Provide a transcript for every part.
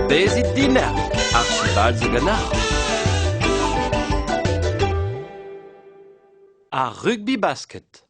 Bezit diner, Archibald ze ganar. A rugby basket.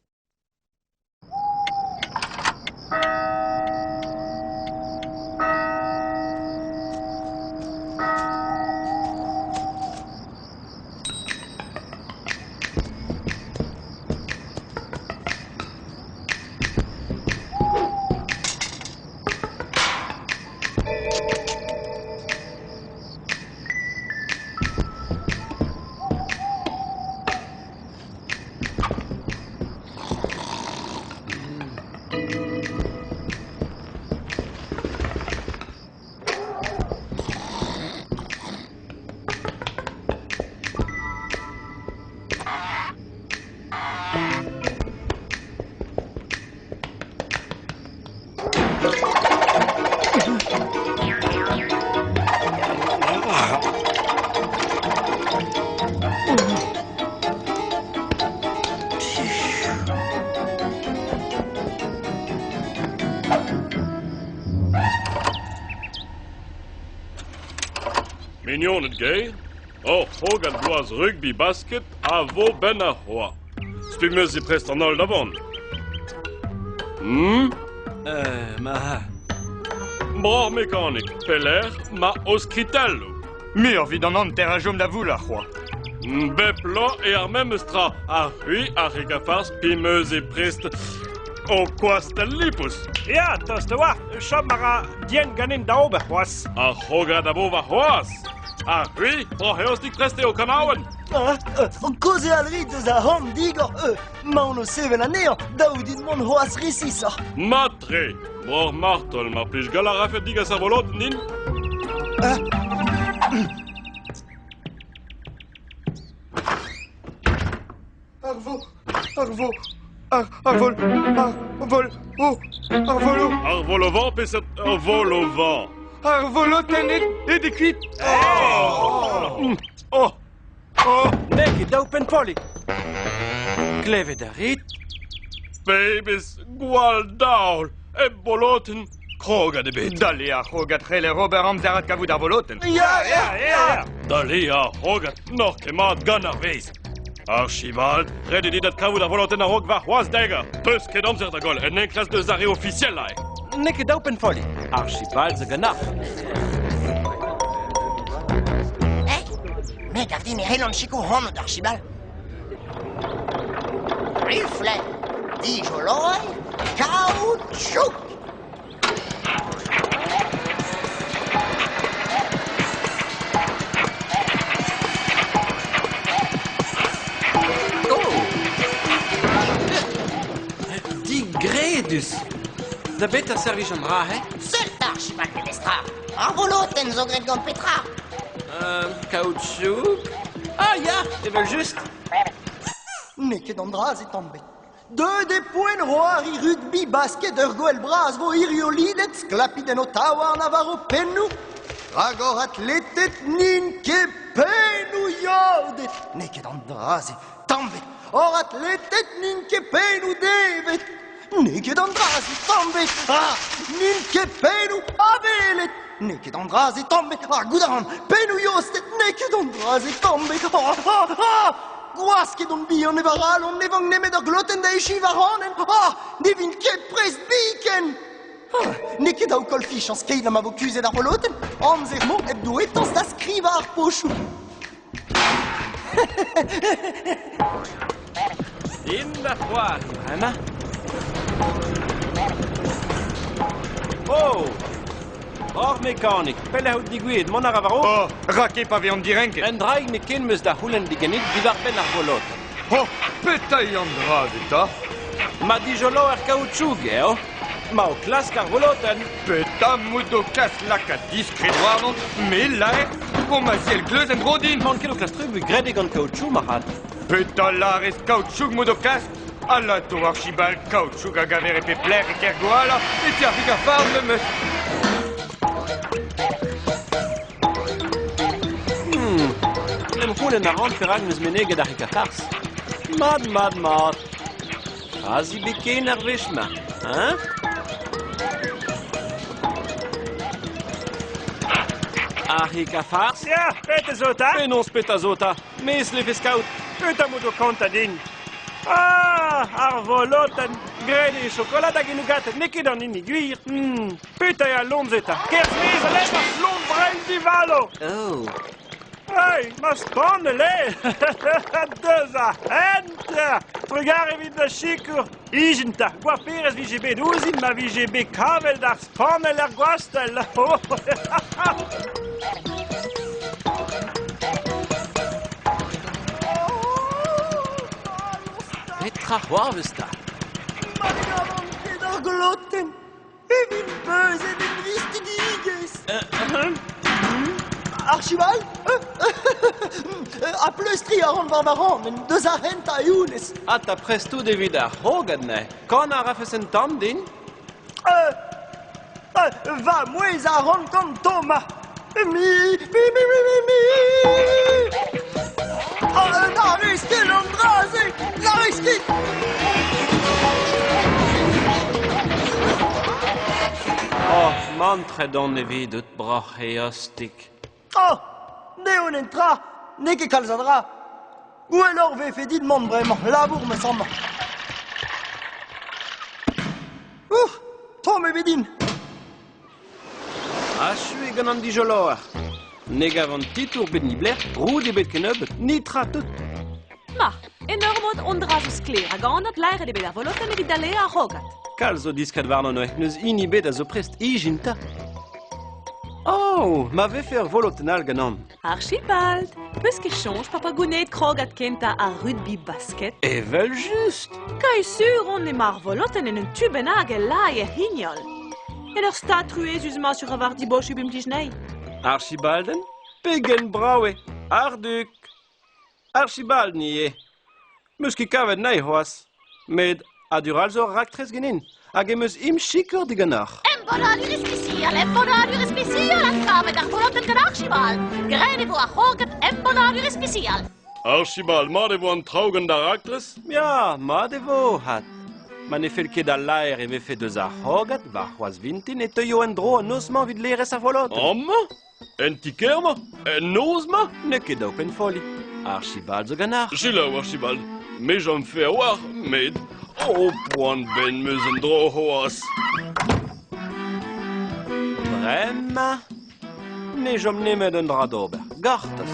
Mignon het gay. Oh, hogan bloaz rugby basket a vo ben a hoa. Spimmeus e prest an all davant. Ma... Bror mekanik, peler ma oskritello. Me ur vid an an ter a jom da voul ar c'hoa. Beplo e ar mem stra ar hui ar regafar spimmeus e prest o kwastel lipus. Ja, das de war. Schau mal, dien ganin da oben was. Ar hoga da vo va hoas. Ar hui, bror heos dik preste o kanaouen. Koze al rit eus a hom digor ma ono seven aneo daoù dit mon hoas resisa. Matre, bror martol mar plij gal a rafet dig a sa volot nin. Arvol, Ar vol o vent peset ar vol o vent. ar voloten e de kuit. Nek e daopen poli. Klevet a rit. Babes, gwal daol, e boloten, kroga de bet. Dale ar c'hogat c'hele Robert Amzerat kavout ar voloten. Ja. Dali a hogat nor kemat gant ar veiz. Archibald, rede dit dat kavout ar voloten ar hog va c'hoaz deger. Peus ket amzer da gol, en en klas de zare officiel lai. Nek e daopen poli. Archibald ze ganar. Me gavdi me helon chico hono d'Archibald. Rifle, dijoloi, caoutchouc. Digredus. Da bet a servij an dra, he? Seul d'Archibald pedestra. Ar voloten zo gret gant petra. Caoutchouc. Ah, ya, evel just. Neket an draz e tambet. De poen roar I rugby basket ur goel braz vo iriolidet sklapid en o tawa an avar o pennou. Ragor atletet nin ke pennou yaoudet. Neket an draz e tambet. Or atletet nin ke pennou devet. Neket an draz e tambet. Nin ke pennou avelet. Neket an draz e tambet. Goudaran, pennou yostet. Neket an draz e tambet. Gwaske don bi an evaral, on nevang nemet ar gloten da echi varanen. Ne vin ket prest biken. Neket au kol fich an skeid am avo kuzet ar voloten. Amzer mo eb do etans da skriva ar pochou. In da c'hoar, Ibrahima. Oh! Or mekanik, pelle hout digouet, mon ar avaro? Oh, rake pa ve an direnket. En draig ne ken meus da houlen diganit vid ar ben ar voloten. Oh, petai an draz eta. Ma dijolo ar caoutchouc, oh? Ma o klask ar voloten. Peta modo kas lak a diskret warnon, me laer, po ma ziel gleuz en drodin. Man ket o klastrug vid gredig an caoutchouc, marad. Peta lar ez kaoutchoug modo kas. Ala to Archibald kaoutchoug a gaver e pepler e kergoala, et te ar vig a fard le meus. Lem houlen ar an ferag meus meneget ar rikatars. Mad. Azi beken ar vechma, hein? Arika Fars? Ja, Peter Zota. E non spetazota. Mes le scout. Peter moet ook contadin. Ah, arvoloten, grede chocolat a genugat, neke dan in guir. Peter ja lonzeta. Kersmees, lekker lon brein di valo. Oh. Hey, ma spannele. Deux a hente. Regardez vite de chicour. Igenta, guaperes VGB 12, ma VGB kavel dar spannele guastel. Petra Huarvesta. Magavan Pedargolotten. Evin böse den Wistigiges. Archibald? A plöstri aron varvaron, deux arrent a Younes. Atta presto de vida hogadne. Kon a rafesen tam din? Va, mouez aron comme Thomas. Mi. N'arrestez l'Andraze! N'arrestez! Oh, mantre don de vidut brach eostik. Oh! Neon entra, neke calzadra. Ou alors ve fait dit monde vraiment, labour me semble. Ouf! Tom Bedin! Ashu egan an dijoloar. Negavant titur bet ni bler, roud e bet kenubet, ni tra tout. Ma, enormod ondrasus klera, gandat leire de beda voloten med dalea hogat. Kalzo disket varno no neus inibet a zo prest iginta. Oh, ma ve fer volotenal ganon. Archibald, peus ket change papa gounet krogat kenta a rugby basket. Evel just. Kai sur on ne mar voloten en un tubenag e laie hignol. En er sta truez usma sur avar di bosch ubim dijnei. Archibalden? Pegen braue. Arduk. Archibald nie. Muski kavet nei hoas. Med adural zo rak tres genin. Hag emeus im chiker de ganach. Emboladur especial, an kavet ar voloten den Archibald. Grede vo a hoget emboladur especial. Archibald, ma de vo an traugen da Rakles? Ja, ma de vo hat. Man e fel ket a laer e ve fe deus ar hogat, va c'hoaz vintin, e teuio en dro an osman vid leres a volot. Amma? En tikerma? En nozma? Ne ket open foli. Archibald zo ganach. Gila, Archibald. Me jom fe a war, med. Oh, poan ben meus en dro hoas. Brema. Ne jom nemet un dra d'ober. Gartas.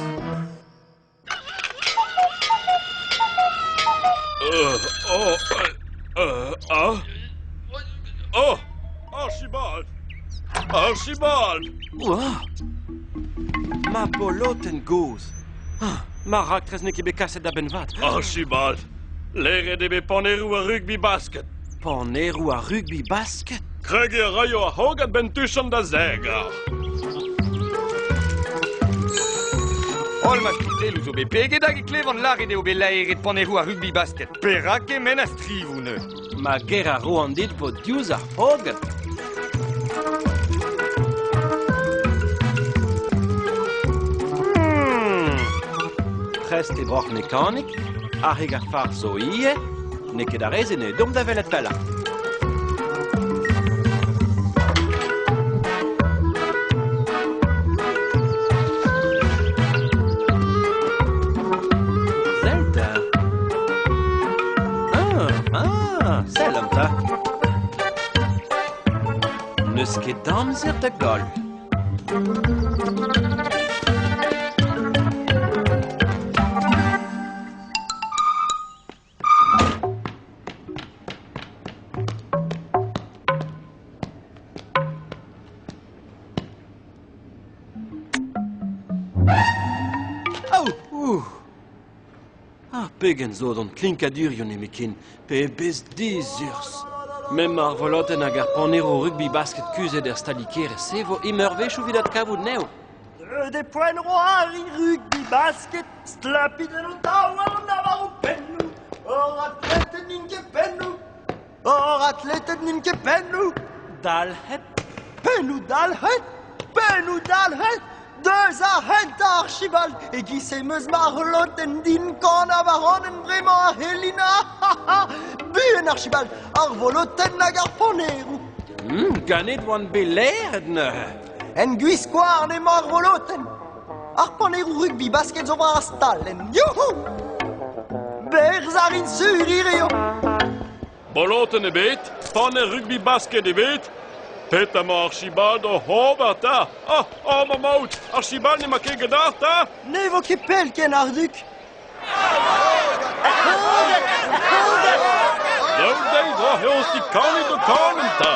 Oh, Archibald! Archibald! Ouah. Ma boloten gouz. Ma rak tres ne ket bet kaset da benvat. Archibald! Lere de be panerou a rugby basket. Panerou a rugby basket. Krege a raio a hogat ben tuchon da zegar. Olma skutel zo be peget hag e klevan larede o be laeret panerou a rugby basket. Perak e men a strivoune. Ma ger a ro an dit po diouz ar hogat. Prest e broc'h mekanik, ar heg ar far zo ie, ne ket a reze ne dom da velet pella. Zelta. Selam ta. Neus ket damzer da gol. Pegen zo d'an klinkadur yon emekin, pe bez 10 urs. Mem ar voloten hag ar panero rugby basket kuzet er staliker e sevo imervech ou vidat kavout neo. Des points noirs, rugby basket, slappy de l'Ottawa, Navarro pennu. Or athlète ninke pennu. Or athlète ninke pennu. Dalhet. Pennu dalhet. Pennu dalhet. Deux arrêtes Archibald. Et qui s'est meus marloten din kan avaronen vraiment a Helena. Buen Archibald. Ar voloten hag ar panerou. Ganet oan beleret ne. en guisquar ne marvoloten. Arpaneru rugby basket zo var stallen. Juhu! Berzarin sur irio. Boloten e bet, pan e rugby basket e bet. Peta ma Archibald o Hoberta. Oh, ma maut. Archibald ne ma ket gedacht, ha? Ne vo ket pelken Arduk. Leuk dei dracheos die kan niet bekamen, ta.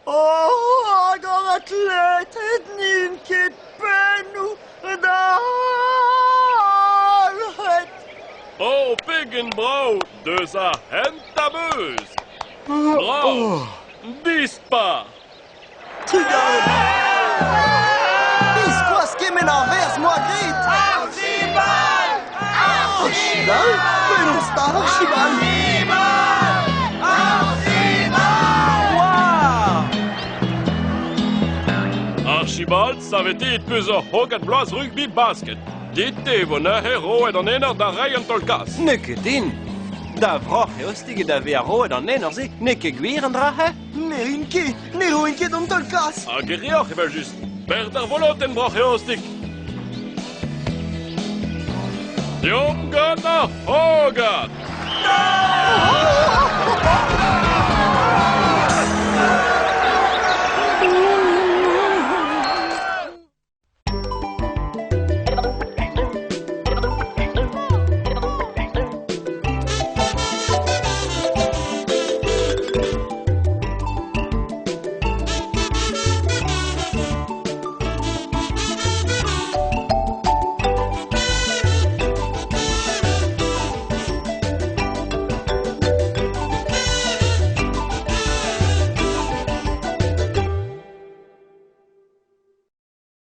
Agor atlet et nin ket penou dalhet. Oh, pegen brau, deus a hentabeus. Brau, dispa. Tigan. Bisquas kemen anvers moi grit. Archibald! Archibald? Mais non, c'est pas Archibald. Archibald savetit peus ur hoget bloaz rugby basket. Dit vo na hero et an ener da rei an tolkas. Ne ket din. Da vroch e ostig da ve a roed an ener se, ne ket gwir an dra he? Ne rin ket an tolkas. A gerioch evel just. Per der voloten broch e ostig. Jom gana, ho!